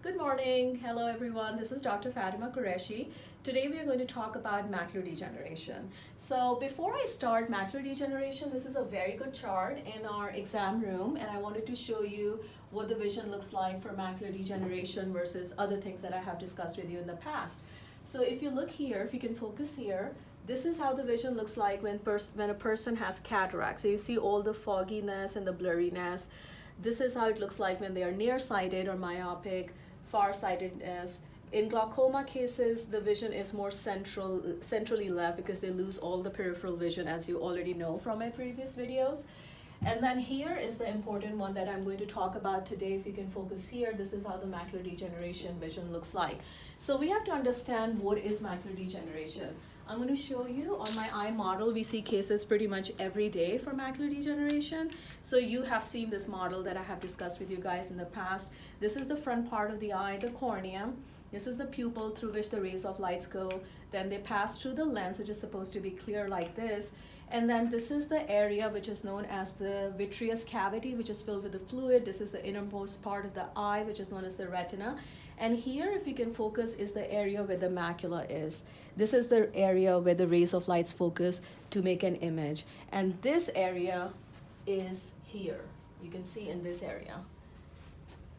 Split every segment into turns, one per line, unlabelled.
Good morning. Hello everyone. This is Dr. Fatima Qureshi. Today we are going to talk about macular degeneration. So before I start macular degeneration, this is a very good chart in our exam room, and I wanted to show you what the vision looks like for macular degeneration versus other things that I have discussed with you in the past. So if you look here, if you can focus here, this is how the vision looks like when a person has cataract. So you see all the fogginess and the blurriness. This is how it looks like when they are nearsighted or myopic, farsightedness. In glaucoma cases, the vision is more centrally left because they lose all the peripheral vision, as you already know from my previous videos. And then here is the important one that I'm going to talk about today. If you can focus here, this is how the macular degeneration vision looks like. So we have to understand what is macular degeneration. I'm going to show you on my eye model. We see cases pretty much every day for macular degeneration. So you have seen this model that I have discussed with you guys in the past. This is the front part of the eye, the cornea. This is the pupil through which the rays of lights go. Then they pass through the lens, which is supposed to be clear like this. And then this is the area which is known as the vitreous cavity, which is filled with the fluid. This is the innermost part of the eye, which is known as the retina. And here, if you can focus, is the area where the macula is. This is the area where the rays of lights focus to make an image. And this area is here. You can see in this area.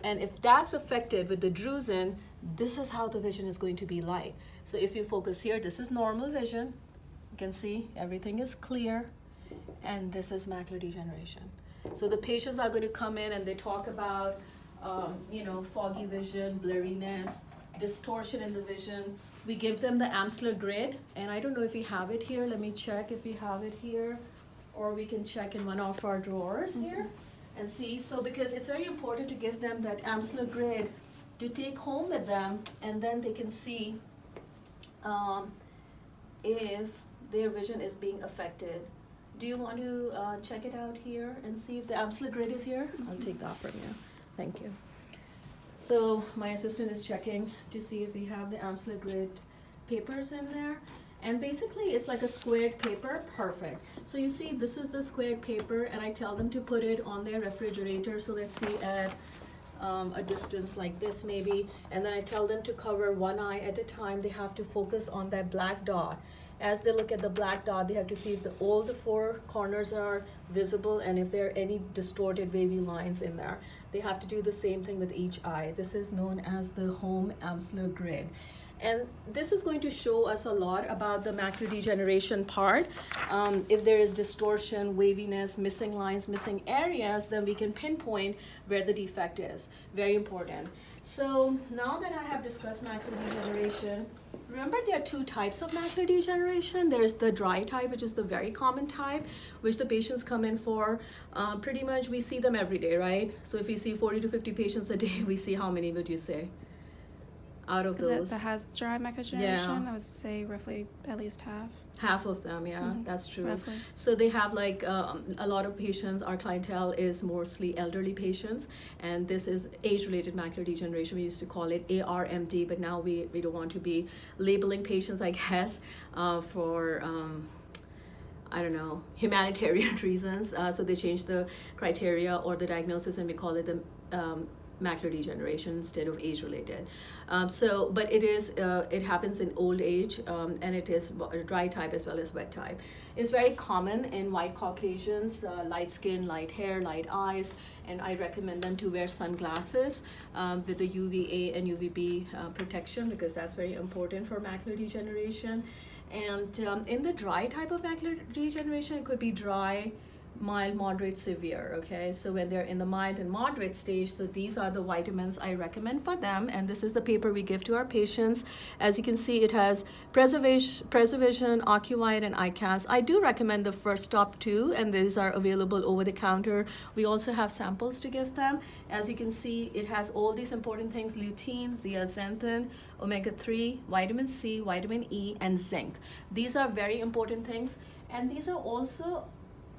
And if that's affected with the drusen, this is how the vision is going to be like. So if you focus here, this is normal vision. You can see everything is clear, and this is macular degeneration. So the patients are going to come in and they talk about, foggy vision, blurriness, distortion in the vision. We give them the Amsler grid, and I don't know if we have it here. Let me check if we have it here, or we can check in one of our drawers here and see. So because it's very important to give them that Amsler grid to take home with them, and then they can see if their vision is being affected. Do you want to check it out here and see if the Amsler grid is here? I'll take that from you. Thank you. So my assistant is checking to see if we have the Amsler grid papers in there. And basically it's like a squared paper. Perfect. So you see this is the squared paper, and I tell them to put it on their refrigerator. So let's see at a distance like this maybe. And then I tell them to cover one eye at a time. They have to focus on that black dot. As they look at the black dot, they have to see if all the four corners are visible and if there are any distorted wavy lines in there. They have to do the same thing with each eye. This is known as the home Amsler grid. And this is going to show us a lot about the macular degeneration part. If there is distortion, waviness, missing lines, missing areas, then we can pinpoint where the defect is. Very important. So now that I have discussed macular degeneration, remember there are two types of macular degeneration. There's the dry type, which is the very common type, which the patients come in for. Pretty much we see them every day, right? So if we see 40 to 50 patients a day, we see how many would you say? Out of those
that has dry macular degeneration, I would say roughly at least half
of them, that's true.
Roughly.
So they have like a lot of patients. Our clientele is mostly elderly patients, and this is age-related macular degeneration. We used to call it ARMD, but now we don't want to be labeling patients, I guess, for I don't know, humanitarian reasons. So they changed the criteria or the diagnosis, and we call it the macular degeneration instead of age-related. But it happens in old age, and it is dry type as well as wet type. It's very common in white Caucasians, light skin, light hair, light eyes, and I recommend them to wear sunglasses with the UVA and UVB protection, because that's very important for macular degeneration. And in the dry type of macular degeneration, it could be dry, mild, moderate, severe. Okay, so when they're in the mild and moderate stage, so these are the vitamins I recommend for them, and this is the paper we give to our patients. As you can see, it has Preservision, Ocuvite, and ICAS. I do recommend the first top two, and these are available over the counter. We also have samples to give them. As you can see, it has all these important things: lutein, zeaxanthin, omega-3, vitamin C, vitamin E, and zinc. These are very important things, and these are also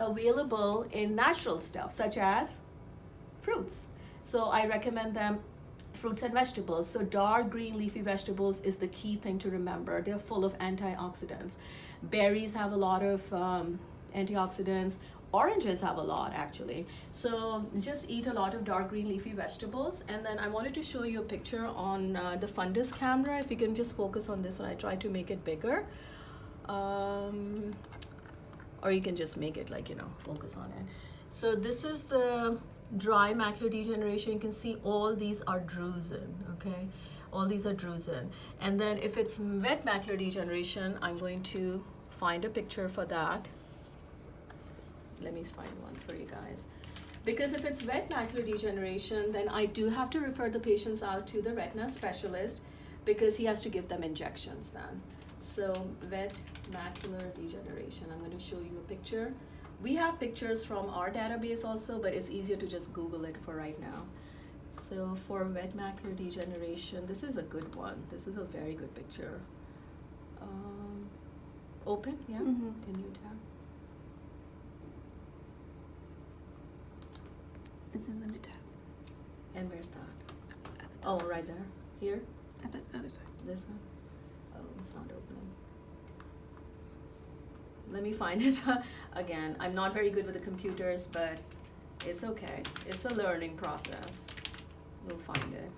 available in natural stuff such as fruits. So I recommend them fruits and vegetables. So dark green leafy vegetables is the key thing to remember. They're full of antioxidants. Berries have a lot of antioxidants. oranges have a lot actually. So just eat a lot of dark green leafy vegetables. And then I wanted to show you a picture on the fundus camera. If you can just focus on this one, I tried to make it bigger. Or you can just make it like, focus on it. So this is the dry macular degeneration. You can see all these are drusen, okay? All these are drusen. And then if it's wet macular degeneration, I'm going to find a picture for that. Let me find one for you guys. Because if it's wet macular degeneration, then I do have to refer the patients out to the retina specialist because he has to give them injections then. So wet macular degeneration, I'm going to show you a picture. We have pictures from our database also, but it's easier to just Google it for right now. So for wet macular degeneration, this is a good one. This is a very good picture. Open, yeah, in new tab.
It's in the new tab.
And where's that? Oh, right there. Here?
At the other side.
This one? Oh, it's not opening. Let me find it again. I'm not very good with the computers, but it's okay. It's a learning process. We'll find it.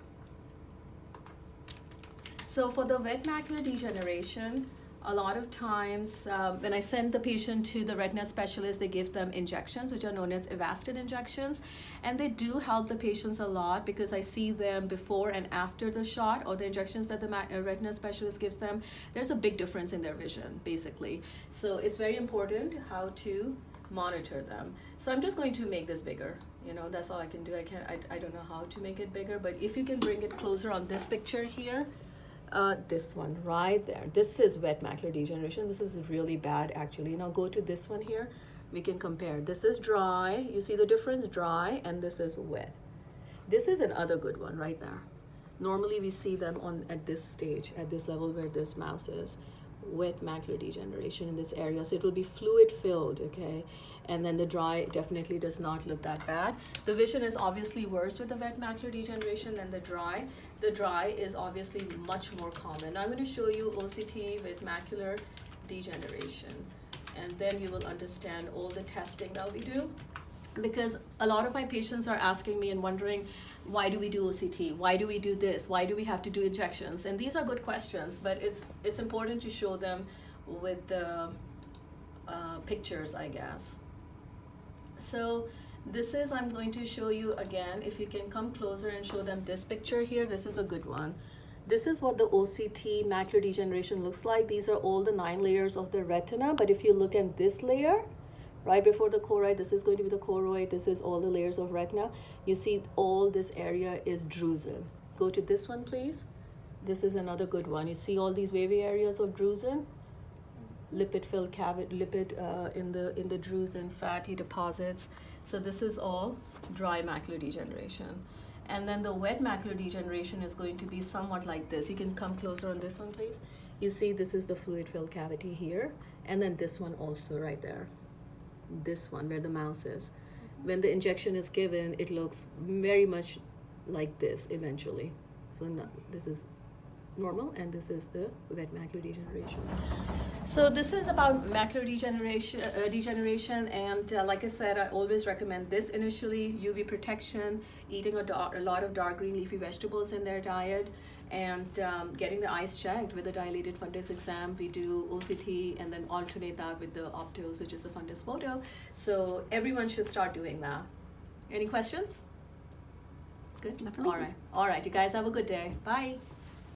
So for the wet macular degeneration, a lot of times when I send the patient to the retina specialist, they give them injections, which are known as Avastin injections. And they do help the patients a lot because I see them before and after the shot or the injections that the retina specialist gives them. There's a big difference in their vision, basically. So it's very important how to monitor them. So I'm just going to make this bigger. That's all I can do. I don't know how to make it bigger, but if you can bring it closer on this picture here, this one right there. This is wet macular degeneration. This is really bad actually. Now go to this one here. We can compare. This is dry. You see the difference? Dry, and this is wet. This is another good one right there. Normally we see them at this stage, at this level where this mouse is. Wet macular degeneration in this area. So it will be fluid filled, okay? And then the dry definitely does not look that bad. The vision is obviously worse with the wet macular degeneration than the dry. The dry is obviously much more common. Now I'm going to show you OCT with macular degeneration. And then you will understand all the testing that we do. Because a lot of my patients are asking me and wondering, why do we do OCT? Why do we do this? Why do we have to do injections? And these are good questions, but it's important to show them with the pictures, I guess. So this is, I'm going to show you again, if you can come closer and show them this picture here, this is a good one. This is what the OCT macular degeneration looks like. These are all the 9 layers of the retina, but if you look at this layer, right before the choroid, this is going to be the choroid, this is all the layers of retina. You see all this area is drusen. Go to this one, please. This is another good one. You see all these wavy areas of drusen? Lipid-filled cavity, in the drusen, fatty deposits. So this is all dry macular degeneration. And then the wet macular degeneration is going to be somewhat like this. You can come closer on this one, please. You see this is the fluid-filled cavity here, and then this one also right there. This one where the mouse is. When the injection is given, it looks very much like this eventually. So no, this is normal, and this is the wet macular degeneration. So this is about macular degeneration, and like I said, I always recommend this initially: UV protection, eating a lot of dark green leafy vegetables in their diet, and getting the eyes checked with a dilated fundus exam. We do OCT and then alternate that with the optos, which is the fundus photo. So everyone should start doing that. Any questions? Good? All right. You guys have a good day. Bye.